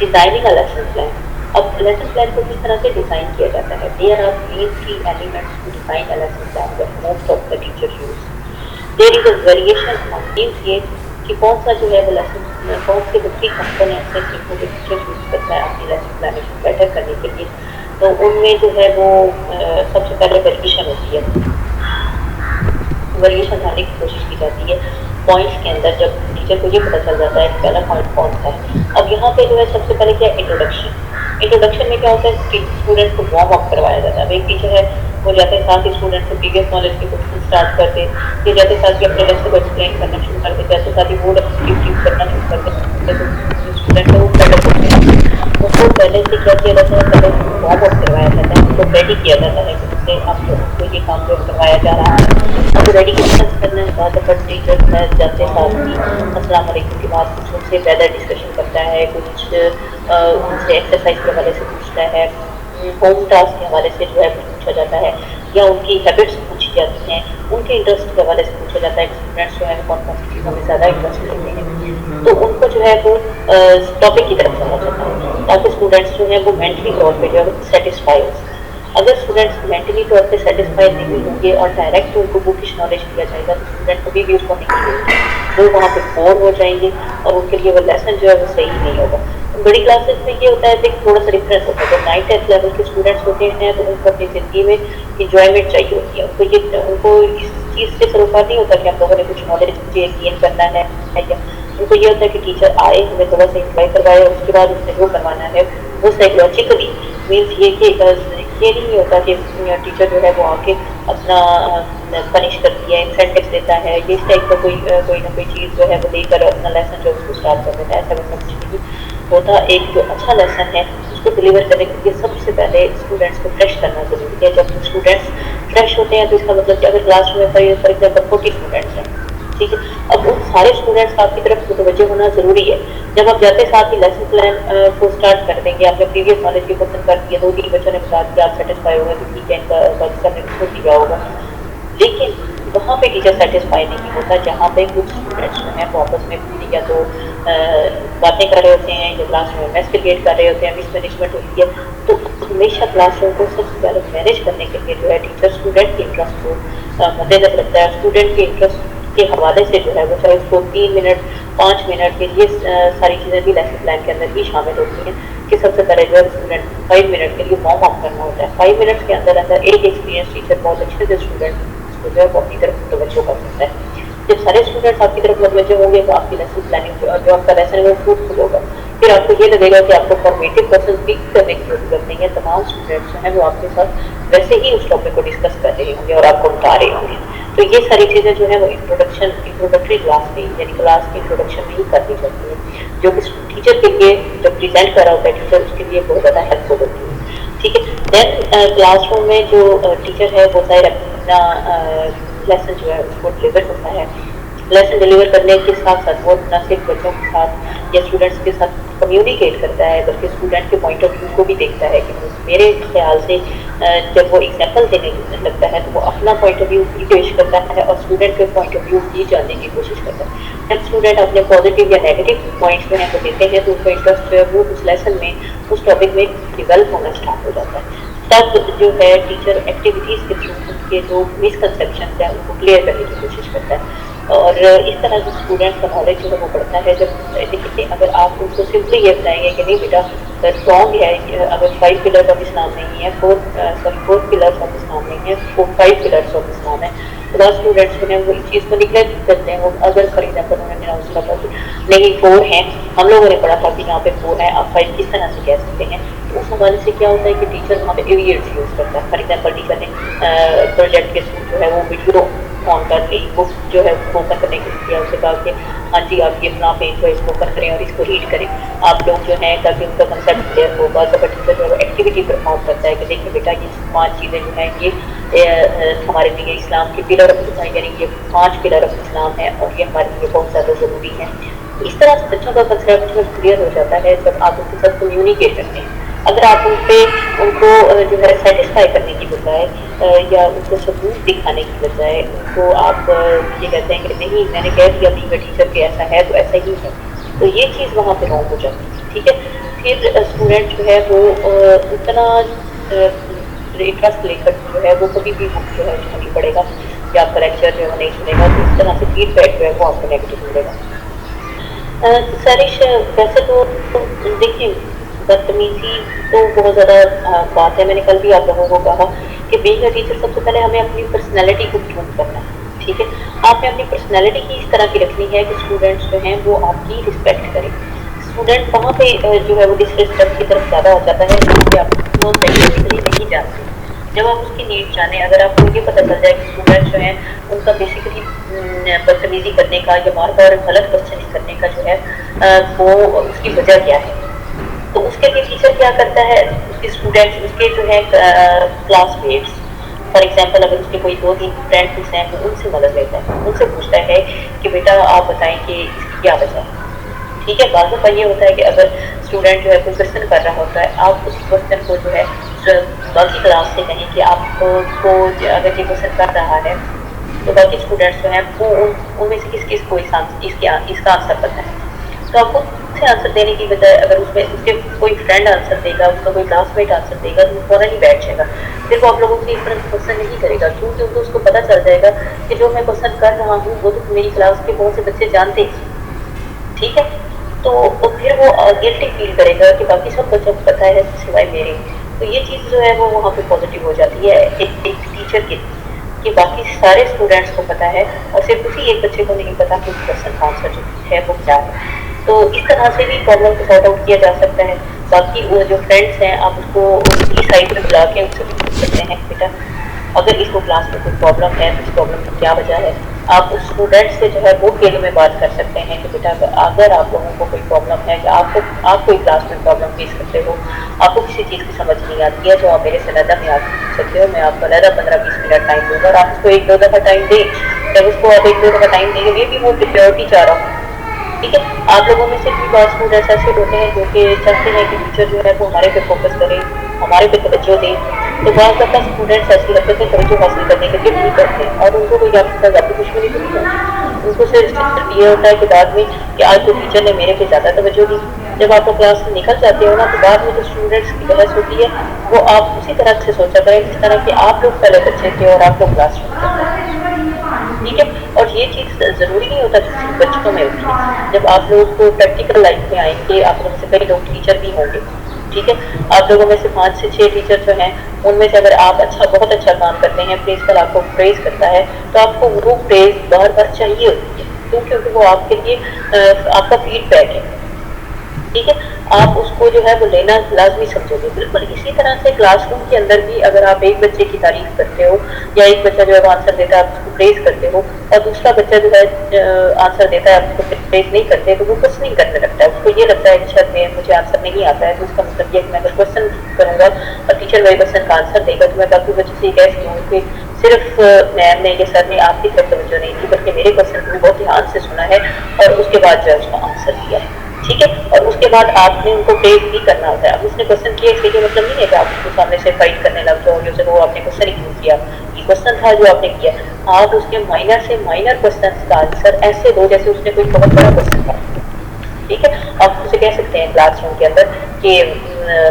Designing lesson plan. اب lesson plan کو کس طرح سے ڈیزائن کیا جاتا ہے؟ There are main three elements to design a lesson plan that most of the teachers use. There is a variation on means یہ کہ کون سا جو ہے وہ لیسن کون سے تھری کمپوننٹس ہیں جن کو ٹیچر یوز کرتا ہے اپنی لیسن پلاننگ بیٹر کرنے کے لیے. تو ان میں جو ہے وہ سب سے پہلے ویریشن ہوتی ہے. ویریشن لانے کی کوشش کی جاتی ہے پوائنٹس کے اندر جب ٹیچر کو یہ پتہ چل جاتا ہے کہ پہلا پوائنٹ کون سا ہے. اب یہاں پہ جو ہے سب سے پہلے کیا انٹروڈکشن. انٹروڈکشن میں کیا ہوتا ہے اسٹوڈنٹ کو وارم اپ کروایا جاتا ہے. ایک ٹیچر ہے وہ جاتے ہیں ساتھ ہی اسٹوڈنٹ کو پریویس نالج کے کوشچن اسٹارٹ کرتے یہ جاتے ساتھ ہی اپنے لیسن کو ایکسپلین کرنا شروع کرتے جیسے ساتھ ہی بورڈ ایکٹیویٹیز کرنا شروع کرتے تو اسٹوڈنٹ ہے وہ پہلے ہوتے ہیں اس کو پہلے سے کیا کیا جاتا ہے پہلے وارم اپ کروایا جاتا ہے اس کو ریڈی کیا جاتا ہے کہ اس سے آپ کو یہ کام جو کروایا جا رہا ہے. اب ریڈی کرنے کے بعد اگر ٹیچر جاتے ساتھ ہی السلام علیکم کے بعد کچھ ان سے ویدر ڈسکشن کرتا ہے کچھ ان سے ایکسرسائز کے حوالے سے پوچھتا ہے ہوم ٹاسک کے حوالے سے جو ہے پوچھا جاتا ہے یا ان کی ہیبٹس پوچھی جاتی ہیں ان کے انٹرسٹ کے حوالے سے پوچھا جاتا ہے کہ اسٹوڈنٹس جو ہے کون کون سی چیزوں میں زیادہ انٹرسٹ لیتے ہیں تو ان کو جو ہے وہ ٹاپک کی طرف چلا جاتا ہے تاکہ اسٹوڈنٹس جو ہیں وہ مینٹلی طور پہ جو ہے سیٹسفائی ہو سکیں. اگر اسٹوڈنٹس مینٹلی طور پہ سیٹسفائی نہیں ہوں گے اور ڈائریکٹ ان کو بکش نالج دیا جائے گا تو اسٹوڈنٹ کبھی بھی اس کو نہیں ملے گی وہ وہاں پہ بور ہو جائیں گے اور ان کے لیے وہ لیسن جو ہے وہ صحیح نہیں ہوگا. بڑی کلاسز میں یہ ہوتا ہے کہ تھوڑا سا ڈفرینس ہوتا ہے. جب 9th لیول کے اسٹوڈنٹس ہوتے ہیں تو ان کو اپنی زندگی میں انجوائمنٹ چاہیے ہوتی ہے. ان کو اس چیز سے سروکار نہیں ہوتا کہ ہم لوگوں نے کچھ نالج گین کرنا ہے یا ان کو یہ ہوتا ہے کہ ٹیچر آئے ہمیں تھوڑا سا انجوائے کروائے اس کے بعد اس نے جو کروانا ہے وہ سائیکولوجیکلی مینس یہ کہ یہ نہیں ہوتا کہ ٹیچر جو ہے وہ آ کے اپنا پنش کرتی ہے انسینٹیو دیتا ہے یہ اس ٹائپ کا کوئی نہ کوئی چیز جو ہے وہ دے کر اپنا لیسن جو اس کو اسٹارٹ کر دیتا ہے. ایسا ویسا کچھ نہیں ہوتا. ایک جو اچھا لیسن ہے اس کو ڈلیور کرنے کے لیے سب سے پہلے اسٹوڈنٹس کو فریش کرنا ضروری ہے. جب اسٹوڈنٹس فریش ہوتے ہیں تو اس کا مطلب کہ اگر کلاس روم میں فار ایگزامپل 40 اسٹوڈنٹس ہیں ٹھیک ہے اب ان سارے اسٹوڈنٹس آپ کی طرف متوجہ ہونا ضروری ہے. جب آپ جاتے ساتھ ہی لیسن پلان کو اسٹارٹ کر دیں گے آپ نے پریویس نالج کی کوشچن کر دیا 2-3 بچوں نے بتا دیا آپ سیٹسفائی ہوگا کہ ٹھیک ہے ان کا سب نے چھوڑ دیا ہوگا لیکن وہاں پہ ٹیچر سیٹسفائی نہیں ہوتا جہاں پہ کچھ اسٹوڈنٹس جو ہیں وہ آپس میں یا تو باتیں کر رہے ہوتے ہیں یا کلاس روم میس کریٹ کر رہے ہوتے ہیں مس مینجمنٹ ہوتی ہے. تو ہمیشہ کلاس روم کو سب سے پہلے مینیج کرنے کے لیے جو ہے ٹیچر اسٹوڈنٹ کے انٹرسٹ کو مد نظر رکھتا ہے. اسٹوڈنٹ کے انٹرسٹ کے حوالے سے جو ہے وہ چاہے اس کو 3 منٹ 5 منٹ کے لیے ساری چیزیں بھی لیسن پلان کے اندر بھی شامل ہوتی ہیں کہ سب سے پہلے جو ہے اسٹوڈنٹ 5 منٹ کے لیے وارم اپ کرنا ہوتا ہے. 5 منٹ کے اندر ایک ایکسپیرینس ٹیچر بہت اچھے سے اسٹوڈنٹ کو جو ہے وہ اپنی طرف متوجہ کر سکتا ہے. جب سارے اسٹوڈنٹس آپ کی طرف متوجہ ہوں گے تو آپ کی لیسن پلاننگ جو آپ کا لیسن ہے وہ فروٹفل ہوگا. پھر آپ کو یہ لگے گا کہ آپ کو فارمیٹیو کوشچن بھی کرنے کی ضرورت نہیں ہے. تمام اسٹوڈنٹس جو ہیں وہ آپ کے ساتھ ویسے ہی اس ٹاپک کو ڈسکس کر رہے ہوں گے اور آپ کو بتا رہے ہوں گے. تو یہ ساری چیزیں جو ہے وہ انٹروڈکٹری کلاس میں یعنی کلاس کی انٹروڈکشن میں ہی کرنی چاہتی ہے جو کہ ٹیچر کے لیے جو پریزنٹ کر رہا ہوتا ہے ٹیچر اس کے لیے بہت زیادہ ہیلپ فل ہوتی ہے. ٹھیک ہے. دین کلاس روم میں جو ٹیچر ہے وہ ظاہر اپنا لیسن جو ہے اس کو ڈلیور کرتا ہے. لیسن ڈلیور کرنے کے ساتھ ساتھ وہ نہ صرف بچوں کے ساتھ یا اسٹوڈنٹس کے ساتھ کمیونیکیٹ کرتا ہے بلکہ اسٹوڈنٹ کے پوائنٹ آف ویو کو بھی دیکھتا ہے کہ میرے خیال سے جب وہ ایگزامپل دینے لگتا ہے تو وہ اپنا پوائنٹ آف ویو بھی پیش کرتا ہے اور اسٹوڈنٹ کے پوائنٹ آف ویو بھی جاننے کی کوشش کرتا ہے. جب اسٹوڈنٹ اپنے پازیٹیو یا نیگیٹو پوائنٹس جو ہیں وہ دیتے ہیں تو ان کا انٹرسٹ جو ہے وہ اس لیسن میں اس ٹاپک میں ڈیولپ ہونا اسٹارٹ ہو جاتا ہے. تب جو ہے ٹیچر ایکٹیویٹیز کے تھرو ان کے جو مسکنسیپشنز ہیں ان کو کلیئر کرنے کی کوشش کرتا ہے اور اس طرح جو اسٹوڈنٹ کا نالج جو ہے وہ بڑھتا ہے. جب دیکھیے اگر آپ ان کو سمپلی یہ بتائیں گے کہ نہیں بیٹا رانگ ہے اگر 5 پلرز آف اسلام نہیں ہے 4 پلرز آف اسلام نہیں ہے 5 پلرز آف اسلام ہے تو بس اسٹوڈنٹس جو ہیں وہ اس چیز کو نگلیکٹ کرتے ہیں. وہ اگر فار ایگزامپل انہوں نے نوز کہا کہ نہیں 4 ہیں ہم لوگوں نے پڑھا تھا کہ یہاں پہ 4 ہے آپ 5 کس طرح سے کہہ سکتے ہیں. تو اس حوالے سے کیا ہوتا ہے کہ ٹیچر وہاں پہ ایویئرس یوز کرتا ہے. فار ایگزامپل ٹیچر نے پروجیکٹ کے تھرو جو ہے وہ ویڈیو آن کر لی بک جو ہے اس کو اوپن کرنے کے لیے اسے کہا کہ ہاں جی آپ یہ اپنا پیج جو ہے اس کو اوپن کریں اور اس کو ریڈ کریں آپ لوگ جو ہیں تاکہ ان کا کنسیپٹ کلیئر ہوگا. تو ٹیچر جو ہے ایکٹیویٹی پرفارم کرتا ہے کہ دیکھیں بیٹا یہ 5 چیزیں جو ہیں یہ ہمارے لیے اسلام کے پلر آف یعنی یہ 5 پلر آف اسلام ہے اور یہ ہمارے لیے بہت زیادہ ضروری ہے. اس طرح سے بچوں کا کنسیپٹ جو کلیئر ہو جاتا ہے جب آپ ان کے ساتھ کمیونیکیٹ کرتے ہیں. اگر آپ ان کو جو ہے سیٹسفائی کرنے کی بجائے یا ان کو ثبوت دکھانے کی بجائے ان کو آپ یہ کہتے ہیں کہ نہیں میں نے کہہ دیا ٹیچر کہ ایسا ہے تو ایسا ہی ہے تو یہ چیز وہاں پہ رانگ ہو جاتی ہے. ٹھیک ہے. फिर स्टूडेंट जो है वो उतना इंटरेस्ट लेकर जो है वो कभी भी बुक जो है उसको नहीं पढ़ेगा या आपका लेक्चर जो है वो नहीं सुनेगा, तो इस तरह से फीडबैक जो है वो आपको नेगेटिव मिलेगा। सरिश, वैसे तो देखिए बदतमीजी तो बहुत ज़्यादा बात है। मैंने कल भी आप लोगों को कहा कि बीइंग अ टीचर सबसे पहले हमें अपनी पर्सनैलिटी को प्रूव करना है, ठीक है। आपने अपनी पर्सनैलिटी ही इस तरह की रखनी है कि स्टूडेंट्स जो हैं वो आपकी रिस्पेक्ट करें। स्टूडेंट वहाँ पे जो है वो डिसरिस्पेक्ट की तरफ ज़्यादा हो जाता है क्योंकि आपको बेसिकली नहीं जानते। जब आप उसकी नीड जाने, अगर आपको ये पता चल जाए कि स्टूडेंट्स जो हैं उनका बेसिकली बदतमीजी करने का या बार बार गलत क्वेश्चनिंग करने का जो है वो उसकी वजह क्या है, तो उसके लिए टीचर क्या करता है, उसके स्टूडेंट्स उसके जो है क्लासमेट्स फॉर एग्जाम्पल अगर उसके कोई 2-3 फ्रेंड्स हैं तो उनसे मदद लेता है, उनसे पूछता है कि बेटा आप बताएं कि इसकी क्या वजह है, ठीक है। बात का ये होता है कि अगर स्टूडेंट जो है कोई क्वेश्चन कर रहा होता है, आप उस क्वेश्चन को जो है बाकी क्लास से कहें कि आपको अगर ये क्वेश्चन कर रहा है तो बाकी स्टूडेंट्स जो हैं वो उनमें से किस किस को इसका आंसर पता है, तो आपको उससे आंसर देने की बजाय अगर उसमें उसके कोई फ्रेंड आंसर देगा, उसका कोई क्लासमेट आंसर देगा तो वो फौरन ही बैठ जाएगा, फिर वो आप लोगों से इस तरह क्वेश्चन नहीं करेगा क्योंकि उनको उसको पता चल जाएगा कि जो मैं क्वेश्चन कर रहा हूँ वो तो मेरी क्लास के बहुत से बच्चे जानते हैं, ठीक है। तो फिर वो गिल्टी फील करेगा कि बाकी सब बच्चों को पता है सिवाय मेरे, तो ये चीज़ जो है वो वहाँ पे पॉजिटिव हो जाती है एक टीचर की कि बाकी सारे स्टूडेंट्स को पता है और सिर्फ उसी एक बच्चे को नहीं पता कि उस क्वेश्चन का आंसर जो है वो क्या है। तो इस तरह से भी प्रॉब्लम को सॉर्ट आउट किया जा सकता है। बाकी वो जो फ्रेंड्स हैं आप उसको उसकी साइड पे बुला के उससे भी पूछ सकते हैं बेटा अगर इसको क्लास में कोई प्रॉब्लम है तो इस प्रॉब्लम की क्या वजह है। आप उस स्टूडेंट से जो है वो खेल में बात कर सकते हैं कि बेटा अगर आप लोगों को कोई प्रॉब्लम है या आप कोई क्लास में प्रॉब्लम फेस करते हो, आपको किसी चीज़ की समझ नहीं आती है तो आप मेरे से अलहदा में आकर पूछ सकते हो, मैं आपको अलहदा 15-20 मिनट टाइम दूँगा और आप उसको 1-2 दफ़ा टाइम दें। जब उसको आप 1-2 दफ़ा टाइम देंगे ये भी वो सिक्योरिटी चाह रहा हूँ, ठीक है। आप लोगों में से भी बहुत स्टूडेंट्स ऐसे होते हैं जो कि चाहते हैं कि टीचर जो है वो हमारे पे फोकस करे, हमारे पे तवज्जो दें, तो बहुत ज़्यादा स्टूडेंट्स ऐसे लगते हैं तवज्जो हासिल करने के लिए नहीं करते और उनको कोई आपके साथ ज़्यादा दुश्मनी तो नहीं होती, उनको सिर्फ ये होता है कि बाद में कि आज तो टीचर ने मेरे पे ज़्यादा तवज्जो दी। जब आप क्लास से निकल जाते हो ना तो बाद में जो स्टूडेंट्स की बहस होती है वो आप उसी तरह से सोचा करें जिस तरह कि आप लोग पहले बच्चे थे और आप लोग क्लास में थे, ठीक है। और ये चीज़ ज़रूरी नहीं होता कि सिर्फ बच्चों में होती है, जब आप लोग को प्रैक्टिकल लाइफ में आएंगे आप लोगों से कई लोग टीचर भी होंगे, ठीक है। आप लोगों में से 5 से 6 टीचर जो हैं उनमें से अगर आप बहुत अच्छा काम करते हैं, प्रिंसिपल आपको प्रेज करता है तो आपको वो प्रेज बार बार चाहिए होती है, क्यों? क्योंकि वो आपके लिए आपका फीडबैक है, ठीक है। आप उसको जो है वो लेना लाजमी समझोगे। बिल्कुल इसी तरह से क्लासरूम के अंदर भी अगर आप एक बच्चे की तारीफ करते हो या एक बच्चा जो है आंसर देता है आप उसको प्रेज करते हो और दूसरा बच्चा जो है आंसर देता है आप उसको प्रेज नहीं करते तो वो कुछ नहीं करने लगता है, उसको ये लगता है कि शायद मैं मुझे आंसर नहीं आता है तो उसका मतलब ये कि मैं अगर क्वेश्चन करूँगा और टीचर वही क्वेश्चन का आंसर देगा तो मैं बाकी बच्चों से ये कह सकती हूँ कि सिर्फ मैम ने ये सर ने आपकी तरफ तवज्जो नहीं की बल्कि मेरे क्वेश्चन को बहुत ध्यान से सुना है और उसके बाद जो है उसका आंसर दिया है, ठीक है। और उसके बाद आपने उनको प्रेज भी करना होता है। अब उसने क्वेश्चन किया इसलिए मतलब नहीं है कि आप उसके सामने से फाइट करने लग जाओ जैसे वो आपने क्वेश्चन ही क्यों किया, ये क्वेश्चन था जो आपने किया। आप उसके माइनर से माइनर क्वेश्चन का आंसर ऐसे दो जैसे उसने कोई बहुत बड़ा क्वेश्चन था, ठीक है। आप उसे कह सकते हैं क्लासरूम के अंदर कि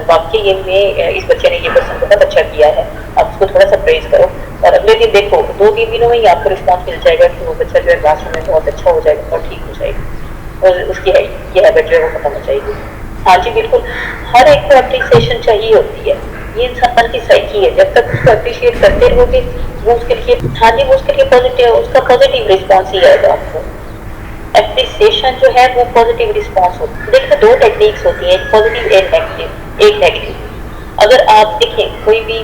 वाकई में इस बच्चे ने ये क्वेश्चन बहुत अच्छा किया है, आप उसको थोड़ा सा प्रेज करो और अगले दिन देखो 2-3 दिनों में ही आपको रिस्पॉन्स मिल जाएगा कि वो बच्चा जो है क्लासरूम में बहुत अच्छा हो जाएगा और ठीक हो जाएगा और उसकी ये हैबिट जो है वो खत्म हो जाएगी। हाँ जी बिल्कुल, हर एक को अप्रिसिएशन चाहिए होती है, ये इंसान की साइकी है। जब तक उसको अप्रिशिएट करते रहोगे वो उसके लिए हाँ जी वो उसके लिए पॉजिटिव उसका पॉजिटिव रिस्पॉन्स ही आएगा आपको। एप्रिसिएशन जो है वो पॉजिटिव रिस्पॉन्स होता है। देखिए 2 टेक्निक्स होती हैं, एक पॉजिटिव एक नेगेटिव। अगर आप देखें कोई भी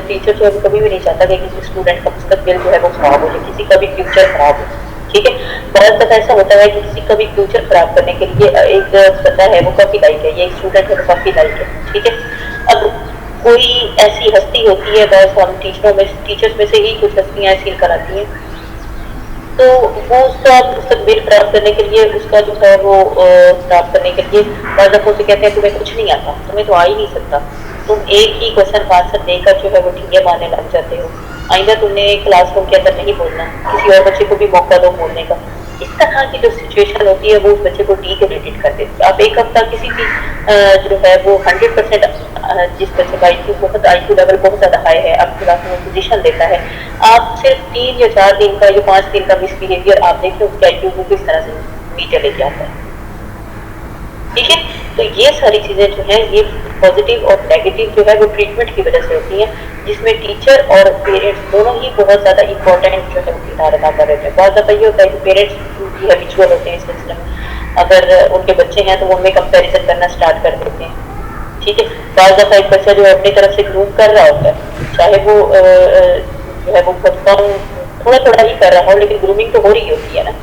टीचर जो है वो कभी भी नहीं चाहता कि किसी स्टूडेंट का मुस्तकबिल जो है वो खराब हो जाए, किसी का भी फ्यूचर खराब हो, ठीक है। बहुत दफा ऐसा होता है कि किसी का भी फ्यूचर खराब करने के लिए एक बंदा है वो काफी लाइक है, ये एक स्टूडेंट है वो काफी लाइक है, ठीक है। अब कोई ऐसी हस्ती होती है, बहुत हम टीचर्स में से ही कुछ हस्तियां ऐसी निकल आती हैं, तो वो उसका मुस्तकबिल खराब करने के लिए उसका जो है वो खराब करने के लिए बहुत दफा उसे कहते हैं तुम्हें कुछ नहीं आता, तुम्हें तो आ ही नहीं सकता, तुम एक ही क्वेश्चन का आंसर देकर जो है वो ठीके मारने लग जाते हो, आइंदा तुमने क्लासरूम के अंदर नहीं बोलना, किसी और बच्चे को भी मौका दो बोलने का। इस तरह की जो सिचुएशन होती है वो उस बच्चे को डीग्रेडेड कर देती है। आप एक हफ्ता किसी भी जो है वो 100% जिस बच्चे का IQ बहुत IQ लेवल बहुत ज़्यादा हाई है, आपकी क्लास में पोजीशन देता है, आप सिर्फ 3 या 4 दिन का या 5 दिन का मिसबिहेवियर आप देखें उसके IQ को किस तरह से नीचे लेके आता है। ठीक है, तो ये सारी चीज़ें जो हैं ये पॉजिटिव और नेगेटिव जो है वो ट्रीटमेंट की वजह से होती हैं, जिसमें टीचर और पेरेंट्स दोनों ही बहुत ज़्यादा इंपॉर्टेंट जो है किरदार अदा कर रहे हैं। बहुत ज़्यादा ये होता है कि पेरेंट्स भी हैबिचुअल होते हैं इस सिलसिले में, अगर उनके बच्चे हैं तो वो उनमें कंपेरिजन करना स्टार्ट कर देते हैं। ठीक है, बहुत दफ़ा एक बच्चा जो है अपनी तरफ से ग्रूम कर रहा होता है, चाहे वो जो है वो बहुत कम थोड़ा थोड़ा ही कर रहा हो, लेकिन ग्रूमिंग तो हो रही होती है ना,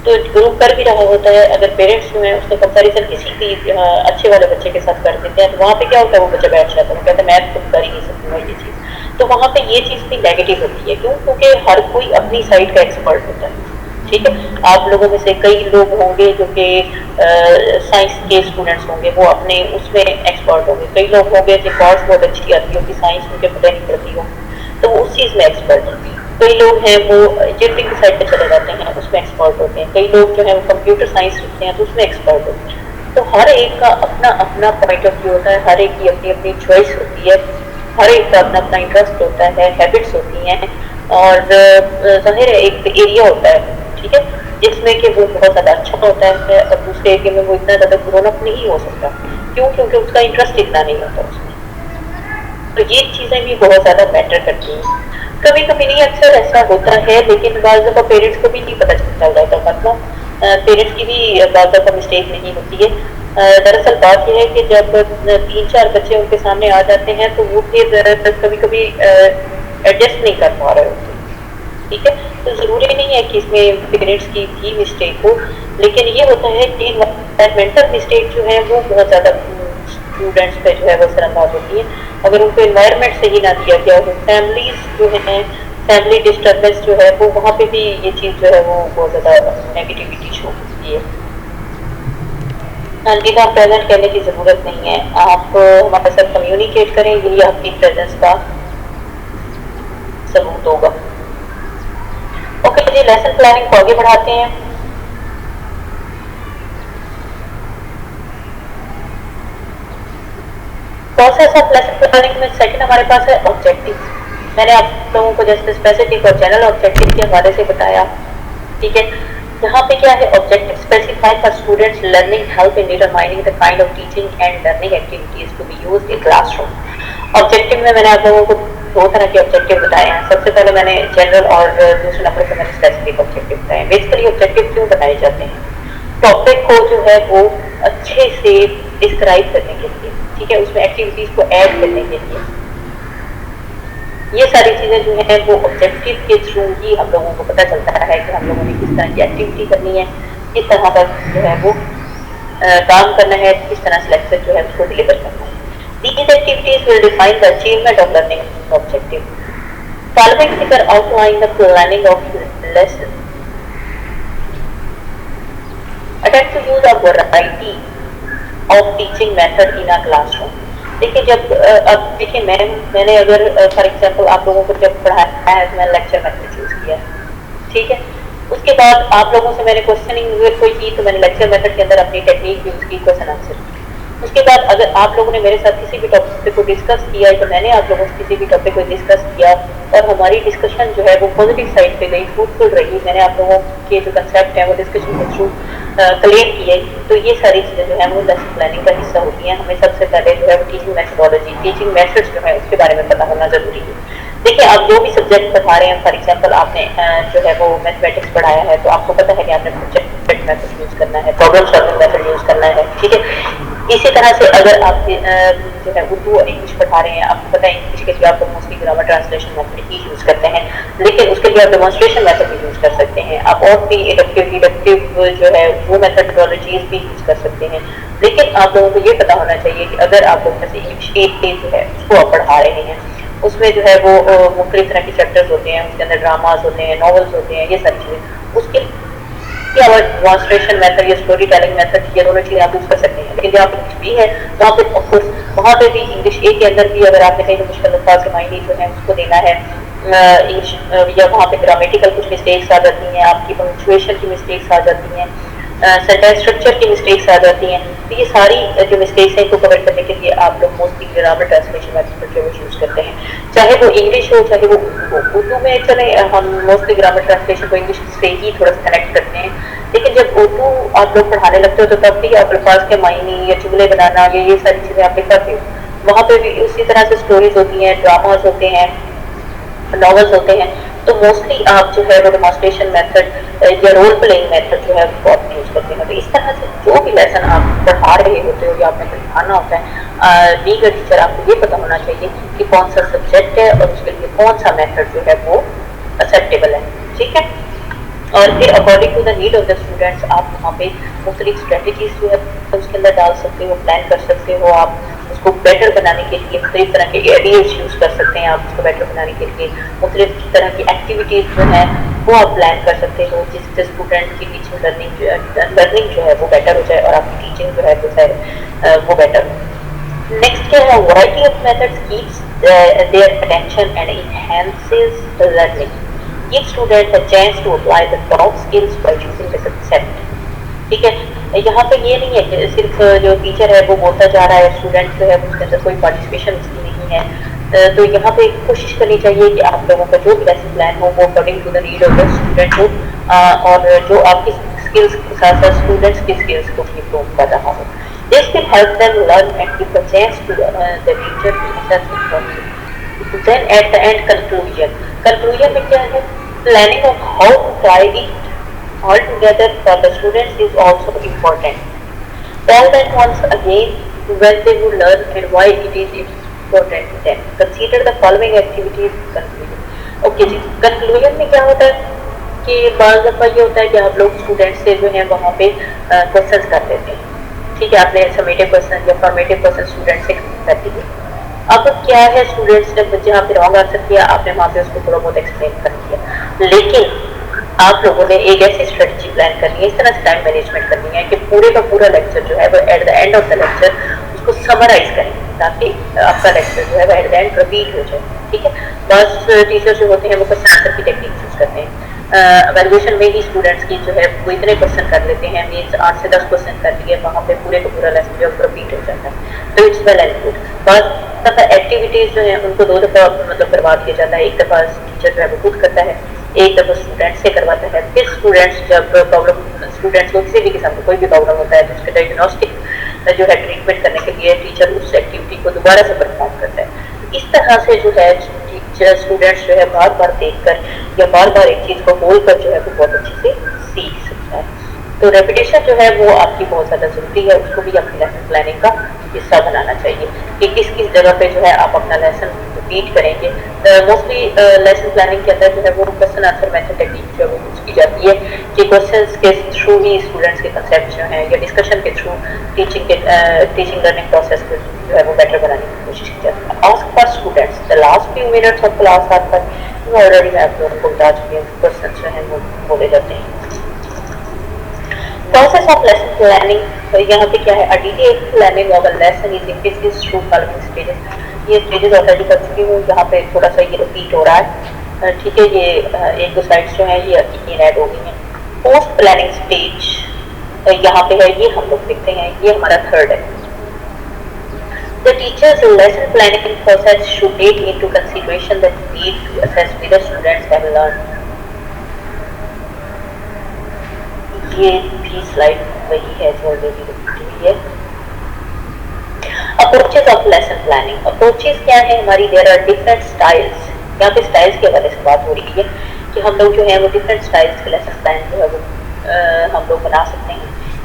तो ग्रूम कर भी रहा होता है। अगर पेरेंट्स जो है उसका कंपैरिजन किसी भी अच्छे वाले बच्चे के साथ कर देते हैं तो वहाँ पे क्या होता है, वो बच्चा बैठ जाता है, वो कहता है मैं खुद कर ही नहीं सकूँगा ये चीज़। तो वहाँ पे ये चीज़ भी नेगेटिव होती है। क्यों? क्योंकि हर कोई अपनी साइड का एक्सपर्ट होता है। ठीक है, आप लोगों में से कई लोग होंगे जो कि साइंस के स्टूडेंट्स होंगे, वो अपने उसमें एक्सपर्ट होंगे। कई लोग होंगे जिनको आर्ट्स बहुत अच्छी आती होगी, साइंस उनके पता नहीं पड़ती हो, तो वो उस चीज़ में एक्सपर्ट होंगे। कई लोग हैं वो इंजीनियरिंग की साइड पे चले जाते हैं, उसमें एक्सपर्ट होते हैं। कई लोग जो है वो कंप्यूटर साइंस रखते हैं तो उसमें एक्सपर्ट होते हैं। तो हर एक का अपना अपना पॉइंट ऑफ व्यू होता है, हर एक की अपनी अपनी चॉइस होती है, हर एक का अपना अपना इंटरेस्ट होता है, हैबिट्स होती हैं, और ज़ाहिर है एक एरिया होता है, ठीक है, जिसमें कि वो बहुत ज़्यादा अच्छा होता है और दूसरे एरिया में वो इतना ज़्यादा ग्रोन अप नहीं हो सकता। क्यों? क्योंकि उसका इंटरेस्ट इतना नहीं होता उसमें। तो ये चीज़ें भी बहुत ज़्यादा मैटर करती हैं। कभी कभी नहीं, अक्सर ऐसा होता है, लेकिन बाज़ दफ़ा पेरेंट्स को भी नहीं पता चल जाता। मतलब पेरेंट्स की भी बाज़ दफ़ा मिस्टेक नहीं होती है। दरअसल बात यह है कि जब 3-4 बच्चे उनके सामने आ जाते हैं तो वो फिर कभी कभी एडजस्ट नहीं कर पा रहे होते। ठीक है, तो ज़रूरी नहीं है कि इसमें पेरेंट्स की भी मिस्टेक हो, लेकिन ये होता है कि एनवायरमेंटल मिस्टेक जो है वो बहुत ज़्यादा स्टूडेंट्स पे जो है वो असरअंदाज होती है। अगर उनको एनवायरनमेंट सही ना दिया गया हो, फैमिलीज जो है, फैमिली डिस्टर्बेंस जो है वो वहाँ पे भी ये चीज़ जो है वो बहुत ज़्यादा नेगेटिविटी शो होती है। अनदेखा प्रेजेंट करने की ज़रूरत नहीं है, आप हमारे साथ कम्युनिकेट करें, यही आपकी प्रेजेंस का सबूत होगा। ओके जी, लेसन प्लानिंग को आगे बढ़ाते हैं। प्रोसेस ऑफ लेसन प्लानिंग में सेकंड हमारे पास है ऑब्जेक्टिव। मैंने आप लोगों को जैसे स्पेसिफिक और जनरल ऑब्जेक्टिव के हवाले से बताया। ठीक है, यहाँ पे क्या है, objective specify for students learning help in determining the kind of teaching and learning activities to be used in classroom. Objective में मैंने आप लोगों को 2 तरह के ऑब्जेक्टिव बताए हैं। सबसे पहले मैंने जनरल और दूसरे नंबर पर मैंने स्पेसिफिक ऑब्जेक्टिव बताए। बेसिकली ऑब्जेक्टिव क्यों बताए जाते हैं? टॉपिक को जो है वो अच्छे से डिस्क्राइब करने के लिए, ठीक है, उसमें एक्टिविटीज को ऐड करने के लिए। ये सारी चीज़ें जो है वो ऑब्जेक्टिव के थ्रू ही हम लोगों को पता चलता है कि हम लोगों ने किस तरह की एक्टिविटी करनी है, किस तरह का जो है वो काम करना है, किस तरह से लेक्चर जो है उसको डिलीवर करना है। These activities will define the achievement of learning objective. Following figure outline the planning of lesson. Attempt to use a variety of teaching method in a classroom. देखिए, जब अब देखिए मैंने अगर फॉर एग्जांपल आप लोगों को जब पढ़ाया है तो मैंने लेक्चर मेथड यूज़ किया, ठीक है, उसके बाद आप लोगों से मैंने क्वेश्चनिंग कोई की तो मैंने लेक्चर मेथड के अंदर अपनी टेक्निक यूज़ की, क्वेश्चन आंसर की। उसके बाद अगर आप लोगों ने मेरे साथ किसी भी टॉपिक को डिस्कस किया है तो मैंने आप लोगों से किसी भी टॉपिक को डिस्कस किया और हमारी डिस्कशन जो है वो पॉजिटिव साइड पे गई, फ्रूटफुल रही, मैंने आप लोगों के जो कंसेप्ट है वो डिस्कशन के थ्रू क्लियर किए, तो ये सारी चीज़ें जो है वो लेसन प्लानिंग का हिस्सा होती हैं। हमें सबसे पहले जो है वो टीचिंग मेथडोलॉजी, टीचिंग मेथड्स जो है उसके बारे में पता होना ज़रूरी है। देखिए, आप जो भी सब्जेक्ट पढ़ा रहे हैं, फॉर एग्जांपल आपने जो है वो मैथमेटिक्स पढ़ाया है तो आपको पता है कि आपने प्रोजेक्ट मेथड यूज़ करना है, प्रॉब्लम सॉल्विंग मेथड यूज़ करना है, ठीक है। इसी तरह से अगर आप जो है उर्दू और इंग्लिश पढ़ा रहे हैं, आपको पता है इंग्लिश के लिए आप मोस्टली ग्रामर ट्रांसलेशन मेथड ही यूज़ करते हैं, लेकिन उसके लिए आप डेमोन्स्ट्रेशन मेथड भी यूज़ कर सकते हैं। आप और भी डिडक्टिव जो है वो मेथडोलॉजीज भी यूज़ कर सकते हैं। लेकिन आप लोगों को ये पता होना चाहिए कि अगर आप लोग जैसे इंग्लिश एक जो है उसको आप पढ़ा रहे हैं, उसमें जो है वो मुख्तलिफ तरह के चैप्टर्स होते हैं, उसके अंदर ड्रामाज होते हैं, नॉवेल्स होते हैं, ये सारी चीज़ें, उसके डेमोन्स्ट्रेशन मेथड या स्टोरी टेलिंग मेथड, ये दोनों चीज़ें आप यूज़ कर सकते हैं। लेकिन जहाँ पे कुछ भी है वहाँ पे ऑफकोर्स वहाँ पे भी इंग्लिश ए के अंदर भी अगर आपने कहीं मुश्किल अल्फाज के मायने जो है उसको देना है इंग्लिश या वहाँ पे ग्रामेटिकल कुछ मिस्टेक्स आ जाती हैं, आपकी पंक्चुएशन की मिस्टेक्स आ जाती हैं, सेंटेंस स्ट्रक्चर की मिस्टेक्स आ जाती हैं। तो ये सारी जो मिस्टेक्स हैं इनको कवर करने के लिए आप लोग मोस्टली ग्रामर ट्रांसलेशन मेथड जो यूज़ करते हैं, चाहे वो इंग्लिश हो चाहे वो उर्दू में चले। हम मोस्टली ग्रामर ट्रांसलेशन को इंग्लिश से ही थोड़ा सा कनेक्ट करते हैं, लेकिन जब उर्दू आप लोग पढ़ाने लगते हो तो तब भी आप अल्फाज के मायने या जुमले बनाना या ये सारी चीज़ें आप लिखाते हो, वहाँ पे भी उसी तरह से स्टोरीज होती हैं, ड्रामाज होते हैं, नॉवेल्स होते हैं। तो मोस्टली आप जो है वो डेमोन्स्ट्रेशन मेथड या रोल प्लेइंग मेथड जो है वो आप यूज़ करते हैं। तो इस तरह से जो भी लेसन आप पढ़ा रहे होते हो या आपने पढ़ाना होता है, बीइंग अ टीचर आपको ये पता होना चाहिए कि कौन सा सब्जेक्ट है और उसके लिए कौन सा मेथड जो है वो एक्सेप्टेबल है, ठीक है। और फिर according to the need of the students आप वहाँ पे मुख्तलिफ स्ट्रेटजीज जो है उसके अंदर डाल सकते हो, प्लान कर सकते हो। आप उसको बेटर बनाने के लिए मुख्तलिफ तरह के एरियाज यूज़ कर सकते हैं, आप उसको बेटर बनाने के लिए मुख्तलिफ तरह की एक्टिविटीज़ जो है वो आप प्लान कर सकते हो, जिससे स्टूडेंट की टीचिंग लर्निंग जो है वो बेटर हो जाए और आपकी टीचिंग जो है वो बेटर हो। नेक्स्ट क्या है, variety of methods keeps their attention and enhances learning, give students a chance to apply the taught skills by choosing the concept, ठीक है। यहाँ पे ये नहीं है कि सिर्फ जो टीचर है वो बोलता जा रहा है, स्टूडेंट जो है उसके अंदर कोई पार्टिसिपेशन उसकी नहीं है। तो यहाँ पे कोशिश करनी चाहिए कि आप लोगों का जो भी लेसन प्लान हो वो according to the need of the student हो, और जो आपकी स्किल्स के साथ साथ स्टूडेंट्स की स्किल्स को भी इम्प्रूव कर रहा हो। This will help them learn and give a chance to the teacher to assess the problem. Then at the end conclusion में क्या है, planning of how to try it all together for the students is also important. Tell them once again when they will learn and why it is important to them. Consider the following activities conclusion. Okay ji, conclusion में क्या होता है कि बाज़ दफ़ा ये होता है कि आप लोग स्टूडेंट से जो है वहाँ पे क्वेश्चंस कर देते हैं, ठीक है। आपने समेटिव क्वेश्चन या फॉर्मेटिव क्वेश्चन स्टूडेंट से कर दिए। अब क्या है, स्टूडेंट्स ने जहाँ पे रॉन्ग आंसर किया आपने वहाँ पे उसको थोड़ा बहुत एक्सप्लेन कर दिया, लेकिन आप लोगों ने एक ऐसी स्ट्रेटजी प्लान करनी है, इस तरह से टाइम मैनेजमेंट करनी है कि पूरे का पूरा लेक्चर जो है वो at the end of the lecture उसको समराइज करें, ताकि आपका लेक्चर जो है वो एट द एंड रिपीट हो जाए, ठीक है। बस टीचर जो होते हैं वो क्वेश्चन आंसर की टेक्निक यूज करते हैं। वैल्यूएशन में ही स्टूडेंट्स की जो है वो इतने क्वेश्चन कर लेते हैं, मीन्स 8 से 10 क्वेश्चन कर लिए, वहाँ पे पूरे का पूरा लेसन जो रिपीट हो जाता है। तो इट्स वेल एंड गुड। बस दफ़ा एक्टिविटीज़ जो है उनको 2 दफ़ा मतलब करवा दिया जाता है, एक दफ़ा टीचर जो है वो खुद करता है, एक दफ़ा स्टूडेंट से करवाता है। फिर स्टूडेंट्स जब स्टूडेंट्स को किसी भी किस्म का कोई भी प्रॉब्लम होता है तो उसके डायग्नोस्टिक जो है ट्रीटमेंट करने के लिए टीचर उस एक्टिविटी को दोबारा से परफॉर्म करता है। इस तरह से जो है टीचर स्टूडेंट्स जो है बार बार देखकर या बार बार एक चीज़ को बोल कर जो है वो बहुत अच्छे से सीख सकता है। तो रेपिटेशन जो है वो आपकी बहुत ज़्यादा ज़रूरी है, उसको भी अपनी लेसन प्लानिंग का हिस्सा बनाना चाहिए कि किस किस जगह पे जो है आप अपना लेसन रिपीट करेंगे। मोस्टली लेसन प्लानिंग के अंदर जो है वो क्वेश्चन आंसर मेथड टेक्निक जो है वो यूज़ की जाती है कि क्वेश्चंस के थ्रू ही स्टूडेंट्स के कंसेप्ट जो हैं या डिस्कशन के थ्रू टीचिंग लर्निंग प्रोसेस को जो है वो बेटर बनाने की कोशिश की जाती है। Ask for students the last few minutes of class are पर ऑलरेडी मैं आप लोगों को बता चुकी हूँ, क्वेश्चन जो है वो बोले जाते हैं। Process of lesson planning, तो यहाँ पे क्या है, a detailed planning of a lesson is increases through following stages. ये stages ऑलरेडी कर चुकी हूँ, यहाँ पे थोड़ा सा ये रिपीट हो रहा है, ठीक है। ये एक दो स्लाइड्स जो हैं ये ऐड हो गई हैं। पोस्ट प्लानिंग स्टेज यहाँ पे है, ये हम लोग देखते हैं, ये हमारा थर्ड है। The teacher's lesson planning process should take into consideration the need to assess whether students have learned. ये भी स्लाइड वही है जो ऑलरेडी रखी हुई है। Approaches of lesson planning, approaches क्या है हमारी, देयर आर डिफरेंट स्टाइल्स। यहाँ पे स्टाइल्स के हवाले से बात हो रही है कि हम लोग जो है वो डिफरेंट स्टाइल्स के लेसन प्लान जो है वो हम लोग बना सकते हैं।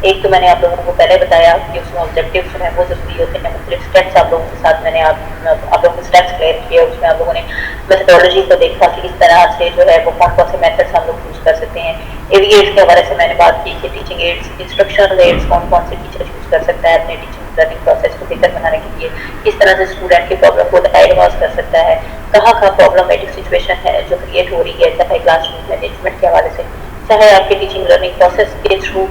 एक तो मैंने आप लोगों को पहले बताया कि उसमें ऑब्जेक्टिव्स जो है वो जरूरी होते हैं, मुख्तलिफ स्टेप्स आप लोगों के साथ मैंने आप लोगों को स्टेप्स क्लियर किए, उसमें आप लोगों ने मेथडोलॉजी को देखा कि किस तरह से जो है वो कौन कौन से मेथड्स हम लोग यूज़ कर सकते हैं। एडीएड्स के हवाले से मैंने बात की कि टीचिंग एड्स, इंस्ट्रक्शनल एड्स कौन कौन से टीचर यूज़ कर सकता है अपने टीचिंग लर्निंग प्रोसेस को बेहतर बनाने के लिए, किस तरह से स्टूडेंट की प्रॉब्लम को डायग्नोस कर सकता है, कहाँ कहाँ प्रॉब्लमेटिक सिचुएशन है जो क्रिएट हो रही है, चाहे क्लासरूम मैनेजमेंट के हवाले से, चाहे आपके टीचिंग लर्निंग प्रोसेस के थ्रू,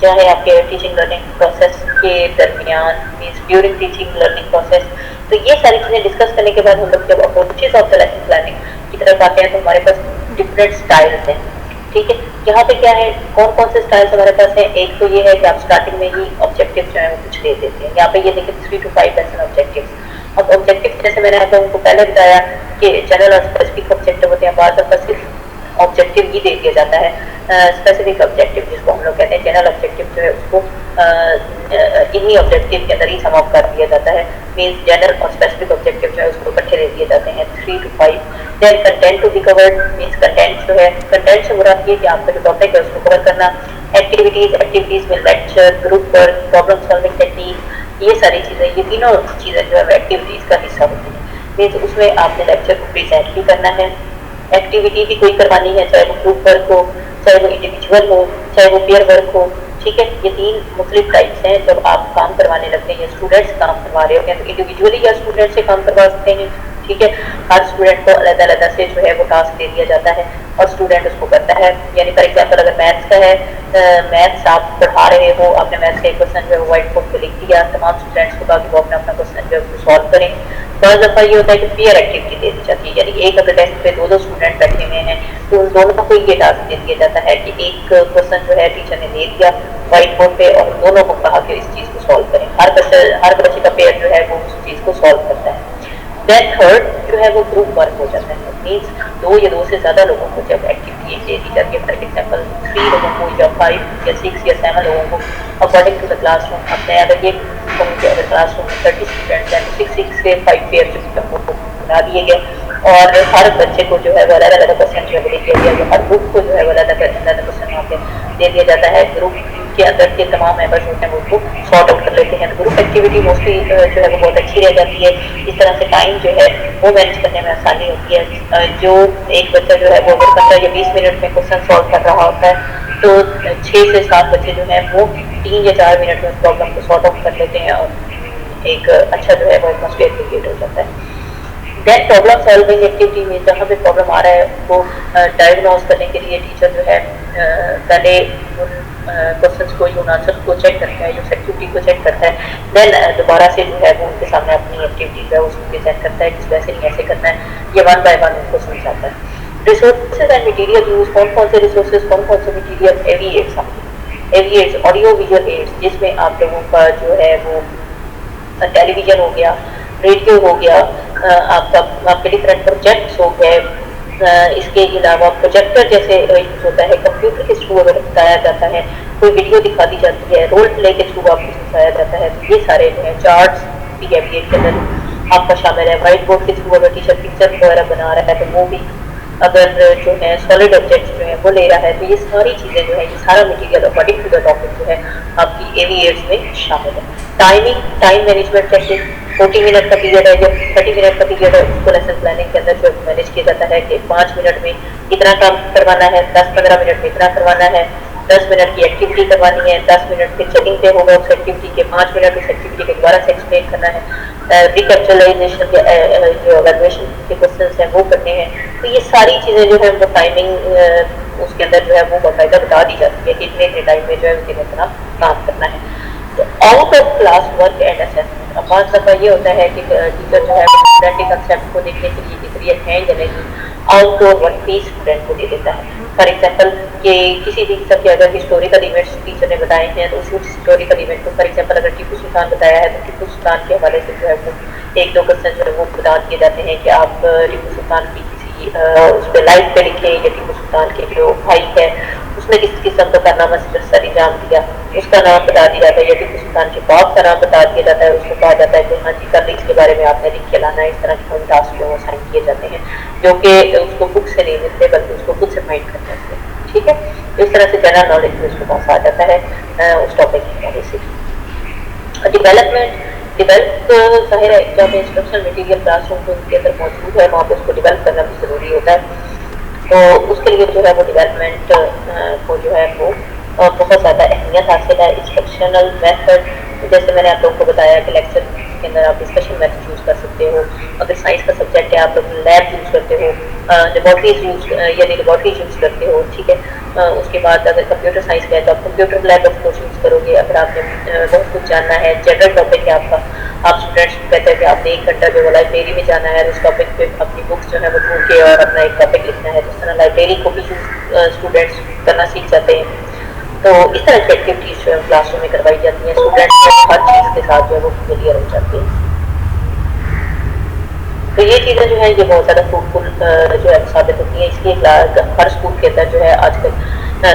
चाहे आपके टीचिंग लर्निंग प्रोसेस के दरमियान, means during teaching learning process, तो ये सारी चीज़ें डिस्कस करने के बाद हम लोग जब approaches of the lesson planning की तरफ आते हैं तो हमारे पास डिफरेंट स्टाइल्स हैं, ठीक है। यहाँ पे क्या है, कौन कौन से स्टाइल्स हमारे पास हैं। एक तो ये है कि आप स्टार्टिंग में ही ऑब्जेक्टिव जो है वो कुछ दे देते हैं। यहाँ पे ये देखिए 3 to 5 लेसन ऑब्जेक्टिव्स। अब ऑब्जेक्टिव जैसे मैंने आप लोगों को पहले बताया कि जनरल और स्पेसिफिक ऑब्जेक्टिव होते हैं, बाद में सिर्फ ऑब्जेक्टिव ही दे दिया जाता है। स्पेसिफिक ऑब्जेक्टिव जिसको हम लोग कहते हैं, जनरल ऑब्जेक्टिव जो है उसको इन्हीं ऑब्जेक्टिव के अंदर ही सम अप कर दिया जाता है। मीन्स जनरल और स्पेसिफिक ऑब्जेक्टिव जो है उसको इकट्ठे दे दिए जाते हैं 3 to 5। Then content to be covered, means content जो है, कंटेंट से मुराद ये कि आपका जो टॉपिक है उसको कवर करना। एक्टिविटीज में lecture, group work, problem solving technique, ये सारी चीज़ें, ये तीनों चीज़ें जो है एक्टिविटीज़ का हिस्सा होती है। मीन्स उसमें आपने लेक्चर को प्रेजेंट भी करना है, एक्टिविटी भी कोई करवानी है, चाहे वो ग्रुप वर्क हो, चाहे वो इंडिविजुअल हो, चाहे वो पेयर वर्क हो, ठीक है। ये 3 मुख्तलिफ टाइप्स हैं। जब आप काम करवाने लगते हैं या स्टूडेंट्स काम करवा रहे होते हैं तो इंडिविजुअली या स्टूडेंट से काम करवा सकते हैं, ठीक है। हर स्टूडेंट को अलग अलग से जो है वो टास्क दे दिया जाता है और स्टूडेंट उसको करता है। यानी फॉर एग्जाम्पल अगर मैथ्स का है, मैथ्स आप पढ़ा रहे हो, आपने मैथ्स का एक क्वेश्चन जो है व्हाइट बोर्ड पे लिख दिया, तमाम स्टूडेंट्स को कहा कि वो अपना अपना क्वेश्चन जो है उसको सॉल्व करें। बहुत दफ़ा ये होता है कि पेयर एक्टिविटी दे दी जाती है, यानी एक अगर टेस्ट पे 2 स्टूडेंट बैठे हुए हैं तो उन दोनों को ये टास्क दे दिया जाता है कि एक क्वेश्चन जो है टीचर ने दे दिया व्हाइट बोर्ड पे और दोनों को कहा कि इस चीज़ को सॉल्व करें। हर बच्चे का पेयर जो है वो उस चीज़ को सॉल्व करता है। देन थर्ड जो है वो ग्रुप वर्क हो जाता है। मीन्स 2 या 2 से ज़्यादा लोगों को जब एक्टिविटी दे दी जाती है, फॉर एग्जाम्पल 3 लोगों को या 5 या 6 या 7 लोगों को, अकॉर्डिंग टू द क्लासरूम। अपने अगर ये अगर क्लासरूम में 30 स्टूडेंट्स हैं तो 6 से 5 पेयर जो बना दिए गए और हर बच्चे को जो है वो अलग अलग क्वेश्चन जो है दे दिया गया, हर ग्रुप को जो है वो अलग अलग क्वेश्चन वहाँ पे दे दिया जाता है। ग्रुप के अंदर के तमाम मेंबर्स होते हैं वो उसको सॉर्ट आउट कर लेते हैं। तो ग्रुप एक्टिविटी मोस्टली जो है वो बहुत अच्छी रह जाती है। इस तरह से टाइम जो है वो मैनेज करने में आसानी होती है। जो एक बच्चा जो है वो अगर 15 या 20 मिनट में क्वेश्चन सॉल्व कर रहा होता है तो 6 से 7 बच्चे जो हैं वो 3 या 4 मिनट में प्रॉब्लम को सॉर्ट आउट कर लेते हैं और एक अच्छा जो है वो एटमॉस्फेयर क्रिएट हो जाता है। देन प्रॉब्लम सॉल्विंग एक्टिविटी में जहाँ पे प्रॉब्लम आ रहा है वो डायग्नोज करने के लिए टीचर जो है पहले उन क्वेश्चंस को या आंसर को चेक करता है, यूज एक्टिविटी को चेक करता है। देन दोबारा से जो है वो उनके सामने अपनी एक्टिविटी है उसको प्रेजेंट करता है कि वैसे नहीं ऐसे करना है, ये 1 by 1 उनको समझाता है। रिसोर्सेज एंड मटीरियल यूज, कौन कौन से रिसोर्सेज, कौन कौन से मटीरियल। एवीएट्स ऑडियो विजुअल एड्स, जिसमें आप लोगों का जो है वो टेलीविजन हो गया, रेडियो हो गया, आपके डिफरेंट प्रोजेक्ट्स हो गए। इसके अलावा प्रोजेक्टर जैसे यूज होता है, कंप्यूटर के थ्रू अगर बताया जाता है, कोई वीडियो दिखा दी जाती है, रोल प्ले के थ्रू आपको सिखाया जाता है, तो ये सारे जो है चार्ट्स भी एवीएट के अंदर आपका शामिल है। व्हाइट बोर्ड के थ्रू अगर टीचर पिक्चर वगैरह बना रहा है तो वो भी, अगर जो है सॉलिड ऑब्जेक्ट्स जो है वो ले रहा है, तो ये सारी चीज़ें जो है ये सारा material according to the topic जो है आपकी एवीएट्स में शामिल है। टाइम मैनेजमेंट जैसे 40 मिनट का पीरियड है, जब 30 मिनट का पीरियड है उसको लेसन प्लानिंग के अंदर जो मैनेज किया जाता है कि 5 मिनट में इतना काम करवाना है, 10-15 मिनट में इतना करवाना है, 10 मिनट की एक्टिविटी करवानी है, 10 मिनट के चेकिंग पे होगा उस एक्टिविटी के, 5 मिनट उस एक्टिविटी के दोबारा से एक्सप्लेन करना है, रिकैप्चुलाइजेशन के जो एवेल्युएशन के क्वेश्चंस हैं वो करने हैं। तो ये सारी चीज़ें जो है वो टाइमिंग उसके अंदर जो है वो बाकायदा बता दी जाती है कि इतने टाइम में जो है उसे इतना काम करना है। तो out of class work and assessment, अब बात दफ़ा ये होता है कि टीचर जो है स्टूडेंट के कंसेप्ट को देखने के लिए क्लियर है या नहीं, आउटडोर वर्क भी स्टूडेंट को दे देता है। फॉर एग्जाम्पल कि किसी भी किस्म के अगर हिस्टोरिकल इवेंट्स टीचर ने बताए हैं तो उस हिस्टोरिकल इवेंट को, फॉर एग्जाम्पल अगर टीपू सुल्तान बताया है तो टीपू सुल्तान के हवाले से जो है वो 1-2 क्वेश्चन जो है वो बता दिए जाते हैं कि आप टीपू सुल्तान की उस पर लाइफ पे लिखें या टीपू सुल्तान के जो भाई है उसने किस किस्म का कारनामा सर इंजाम दिया उसका नाम बता दिया जाता है, या टीपू सुल्तान के बाप का नाम बता दिया जाता है, उसको कहा जाता है कि हाँ जी कल इसके बारे में आपने लिख के लाना है। इस तरह के टास्क जो साइन किए जाते हैं जो कि उसको बुक से नहीं मिलते बल्कि उसको खुद से माइंड करना चाहिए, ठीक है। इस तरह से जनरल नॉलेज में उसके पास आ जाता है उस टॉपिक की वजह से। डेवलप ज़ाहिर है जब इंस्ट्रक्शनल मटीरियल क्लासरूम को उनके अंदर मौजूद है वहाँ पर उसको डेवलप करना भी ज़रूरी होता है। तो उसके लिए जो है वो डेवलपमेंट को जो है वो बहुत ज़्यादा अहमियत हासिल है। इंस्ट्रक्शनल मेथड जैसे मैंने आप लोगों को बताया कि लेक्चर کے اندر آپ ڈسکشن میتھڈ یوز کر سکتے ہو. اگر سائنس کا سبجیکٹ ہے آپ لیب یوز کرتے ہو, لیبارٹریز یوز یعنی لیبارٹریز یوز کرتے ہو, ٹھیک ہے. اس کے بعد اگر کمپیوٹر سائنس کا ہے تو آپ computer lab of course use کرو گے. اگر آپ نے بہت کچھ جاننا ہے, جنرل ٹاپک ہے آپ کا, آپ اسٹوڈینٹس کہتے ہیں کہ آپ نے 1 گھنٹہ جو ہے لائبریری میں جانا ہے, اس ٹاپک پہ اپنی بکس جو ہے وہ ڈھونڈ کے اور اپنا ایک ٹاپک لکھنا ہے, جس طرح لائبریری کو بھی اسٹوڈینٹس کرنا سیکھ جاتے ہیں. تو اس طرح کی ایکٹیویٹیز جو ہے کلاس روم میں کروائی جاتی ہیں. اسٹوڈینٹس ہر چیز کے ساتھ جو ہے وہ فیملیئر ہو جاتے ہیں. تو یہ چیزیں جو ہیں یہ بہت زیادہ فروٹفل جو ہے ثابت ہوتی ہیں. اس لیے ہر اسکول کے اندر جو ہے آج کل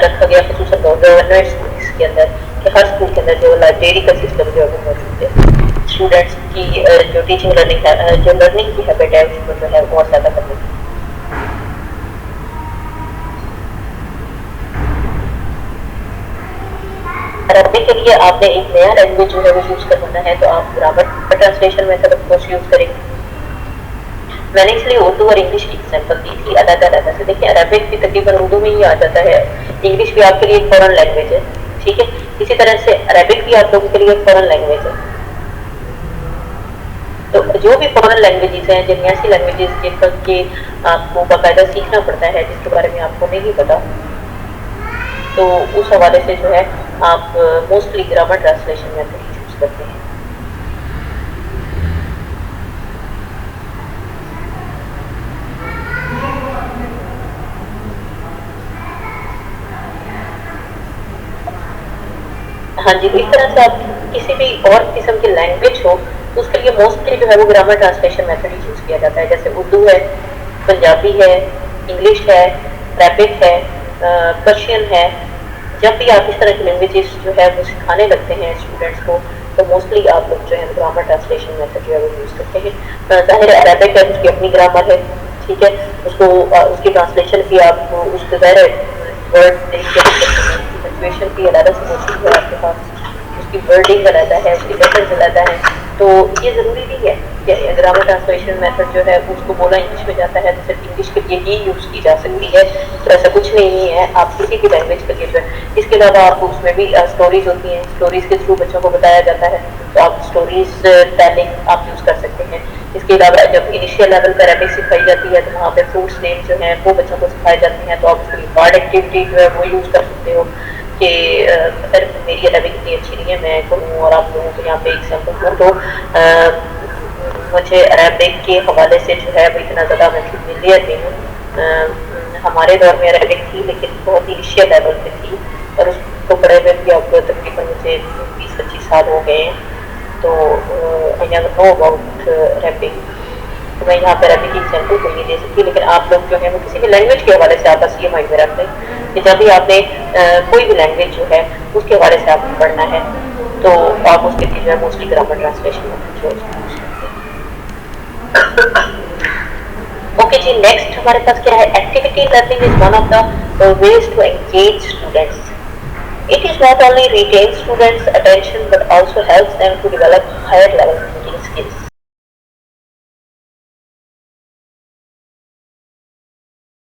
رکھا گیا, خصوصاً گورنمنٹ اسکولس کے اندر, کہ ہر اسکول کے اندر جو لائبریری کا سسٹم جو ہے وہ موجود ہے. اسٹوڈینٹس کی جو ٹیچنگ لرننگ کی ہیبٹ ہے اس کو جو ہے بہت زیادہ کرنے کی. عربک کے لیے آپ نے ایک نیا لینگویج جو ہے وہ یوز کرنا ہے, تو آپ grammar translation method of course use کریں گے. میں نے اس لیے اردو اور انگلش کی ایگزامپل دی تھی علیحدہ علیحدہ سے. دیکھیں عربک بھی تقریباً اردو میں ہی آ جاتا ہے, انگلش بھی آپ کے لیے ایک فورن لینگویج ہے, ٹھیک ہے. اسی طرح سے عربک بھی آپ لوگوں کے لیے ایک فورن لینگویج ہے. تو جو بھی فورن لینگویجز ہیں, جن ایسی لینگویجز جن پر کہ آپ کو باقاعدہ سیکھنا پڑتا ہے, جس کے بارے میں آپ کو نہیں پتا, تو اس حوالے سے جو ہے آپ mostly grammar translation method use کرتے ہیں. ہاں جی, تو اس طرح سے آپ کسی بھی اور قسم کی لینگویج ہو تو اس کے لیے موسٹلی جو ہے وہ گرامر ٹرانسلیشن میتھڈ یوز کیا جاتا ہے. جیسے اردو ہے, پنجابی ہے, انگلش ہے, عربک ہے, پرشین ہے. جب بھی آپ اس طرح کی لینگویجز جو ہے وہ سکھانے لگتے ہیں اسٹوڈینٹس کو, تو موسٹلی آپ لوگ جو ہے گرامر ٹرانسلیشن میتھڈ جو ہے وہ یوز کرتے ہیں. ظاہر عربک ہے, اس کی اپنی گرامر ہے, ٹھیک ہے. اس کو اس کی ٹرانسلیشن بھی آپ اس کے ظاہر ورڈ سچویشن بھی علیحدہ سے موجود ہے آپ کے پاس, اس کی ورڈنگ علیحدہ ہے, اس کی میتھڈ علیحدہ ہے. تو یہ ضروری نہیں ہے کہ گرامر ٹرانسلیشن میتھڈ جو ہے اس کو بولا انگلش میں جاتا ہے تو صرف انگلش کے لیے ہی یوز کی جا سکتی ہے. تو ایسا کچھ نہیں ہے, آپ کسی بھی لینگویج کے لیے جو ہے. اس کے علاوہ آپ اس میں بھی اسٹوریز ہوتی ہیں, اسٹوریز کے تھرو بچوں کو بتایا جاتا ہے, تو آپ اسٹوریز ٹیلنگ آپ یوز کر سکتے ہیں. اس کے علاوہ جب انیشیل لیول پر عربک سکھائی جاتی ہے تو وہاں پہ فروٹس نیم جو ہیں وہ بچوں کو سکھائے جاتے ہیں, تو آپ اس کے لیے ورڈ ایکٹیویٹی جو ہے وہ یوز کر سکتے ہو کہ سر میری عربک اتنی اچھی نہیں ہے, میں کہوں اور آپ لوگوں کو یہاں پہ ایگزامپل دوں تو مجھے عربک کے حوالے سے جو ہے وہ اتنا زیادہ میں فیملیئر نہیں ہوں. ہمارے دور میں عربک تھی لیکن بہت ہی انیشیل لیول پہ تھی, اور اس کو پڑھے ہوئے بھی اب تقریباً مجھے 20-25 سال ہو گئے ہیں. تو I never know about Arabic, تو میں یہاں پہ عربک کی ایگزامپل کو نہیں دے سکتی. لیکن آپ لوگ جو ہیں وہ کسی بھی لینگویج کے حوالے سے آپ بس یہ مائنڈ میں رکھ لیں کہ جب بھی آپ نے کوئی بھی لینگویج جو ہے اس کے حوالے سے آپ کو پڑھنا ہے تو آپ اس کے لیے جو ہے موسٹلی گرامر ٹرانسلیشن جو ہے اوکے جی. نیکسٹ ہمارے پاس کیا ہے, activity learning is one of the ways to engage students. It is not only retains students' attention but also helps them to develop higher level